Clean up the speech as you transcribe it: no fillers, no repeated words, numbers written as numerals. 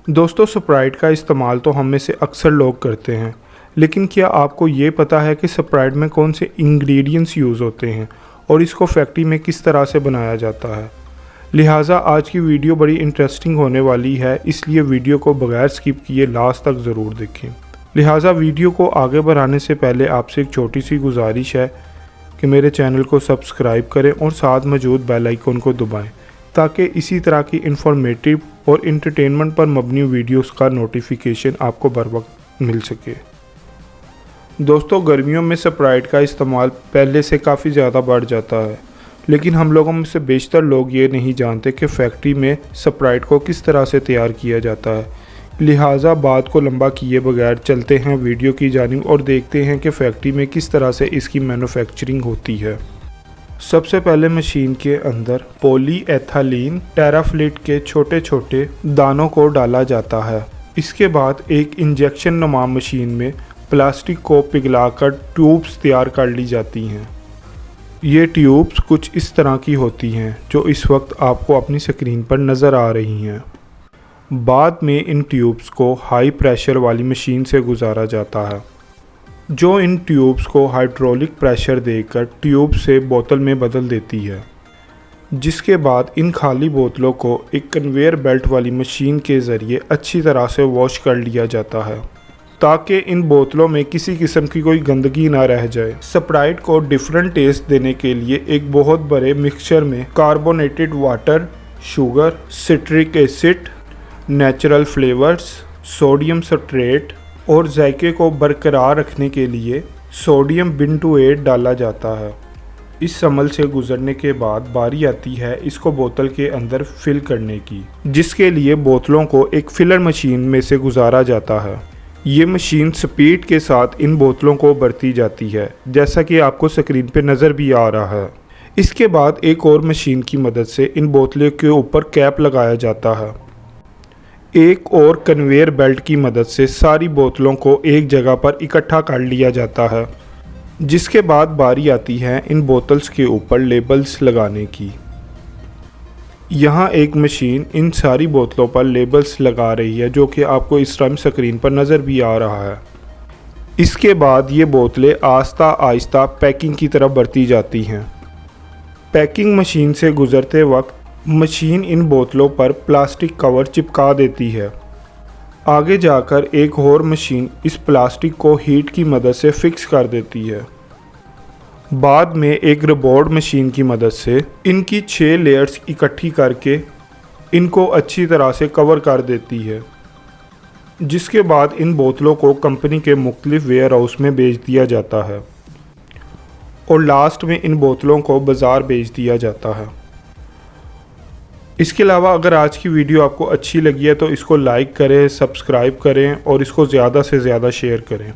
दोस्तों, स्प्राइट का इस्तेमाल तो हम में से अक्सर लोग करते हैं, लेकिन क्या आपको ये पता है कि स्प्राइट में कौन से इंग्रेडिएंट्स यूज़ होते हैं और इसको फैक्ट्री में किस तरह से बनाया जाता है। लिहाजा आज की वीडियो बड़ी इंटरेस्टिंग होने वाली है, इसलिए वीडियो को बगैर स्किप किए लास्ट तक ज़रूर देखें। लिहाजा वीडियो को आगे बढ़ाने से पहले आपसे एक छोटी सी गुजारिश है कि मेरे चैनल को सब्सक्राइब करें और साथ मौजूद बेल आइकन को दबाएं ताकि इसी तरह की इंफॉर्मेटिव और इंटरटेनमेंट पर मबनी वीडियोस का नोटिफिकेशन आपको बर वक्त मिल सके। दोस्तों, गर्मियों में स्प्राइट का इस्तेमाल पहले से काफ़ी ज़्यादा बढ़ जाता है, लेकिन हम लोगों में से बेशतर लोग ये नहीं जानते कि फैक्ट्री में स्प्राइट को किस तरह से तैयार किया जाता है। लिहाजा बात को लंबा किए बगैर चलते हैं वीडियो की जानिब और देखते हैं कि फैक्ट्री में किस तरह से इसकी मैन्युफैक्चरिंग होती है। सबसे पहले मशीन के अंदर पॉलीएथिलीन टेराफ्लेट के छोटे छोटे दानों को डाला जाता है। इसके बाद एक इंजेक्शन नुमा मशीन में प्लास्टिक को पिघलाकर ट्यूब्स तैयार कर ली जाती हैं। ये ट्यूब्स कुछ इस तरह की होती हैं जो इस वक्त आपको अपनी स्क्रीन पर नज़र आ रही हैं। बाद में इन ट्यूब्स को हाई प्रेशर वाली मशीन से गुजारा जाता है, जो इन ट्यूब्स को हाइड्रोलिक प्रेशर देकर ट्यूब से बोतल में बदल देती है। जिसके बाद इन खाली बोतलों को एक कन्वेयर बेल्ट वाली मशीन के ज़रिए अच्छी तरह से वॉश कर लिया जाता है ताकि इन बोतलों में किसी किस्म की कोई गंदगी ना रह जाए। स्प्राइट को डिफरेंट टेस्ट देने के लिए एक बहुत बड़े मिक्सचर में carbonated water, sugar, citric acid, natural flavours, sodium citrate और जायके को बरकरार रखने के लिए सोडियम बिंटुएट डाला जाता है। इस अमल से गुजरने के बाद बारी आती है इसको बोतल के अंदर फिल करने की, जिसके लिए बोतलों को एक फिलर मशीन में से गुजारा जाता है। ये मशीन स्पीड के साथ इन बोतलों को भरती जाती है, जैसा कि आपको स्क्रीन पे नज़र भी आ रहा है। इसके बाद एक और मशीन की मदद से इन बोतलों के ऊपर कैप लगाया जाता है। एक और कन्वेयर बेल्ट की मदद से सारी बोतलों को एक जगह पर इकट्ठा कर लिया जाता है, जिसके बाद बारी आती है इन बोतल्स के ऊपर लेबल्स लगाने की। यहाँ एक मशीन इन सारी बोतलों पर लेबल्स लगा रही है, जो कि आपको इस टाइम स्क्रीन पर नज़र भी आ रहा है। इसके बाद ये बोतलें आहिस्ता आहिस्ता पैकिंग की तरफ बढ़ती जाती हैं। पैकिंग मशीन से गुजरते वक्त मशीन इन बोतलों पर प्लास्टिक कवर चिपका देती है। आगे जाकर एक और मशीन इस प्लास्टिक को हीट की मदद से फिक्स कर देती है। बाद में एक रोबोट मशीन की मदद से इनकी 6 लेयर्स इकट्ठी करके इनको अच्छी तरह से कवर कर देती है, जिसके बाद इन बोतलों को कंपनी के मुख्तलिफ वेयर हाउस में भेज दिया जाता है और लास्ट में इन बोतलों को बाज़ार भेज दिया जाता है। इसके अलावा अगर आज की वीडियो आपको अच्छी लगी है तो इसको लाइक करें, सब्सक्राइब करें और इसको ज़्यादा से ज़्यादा शेयर करें।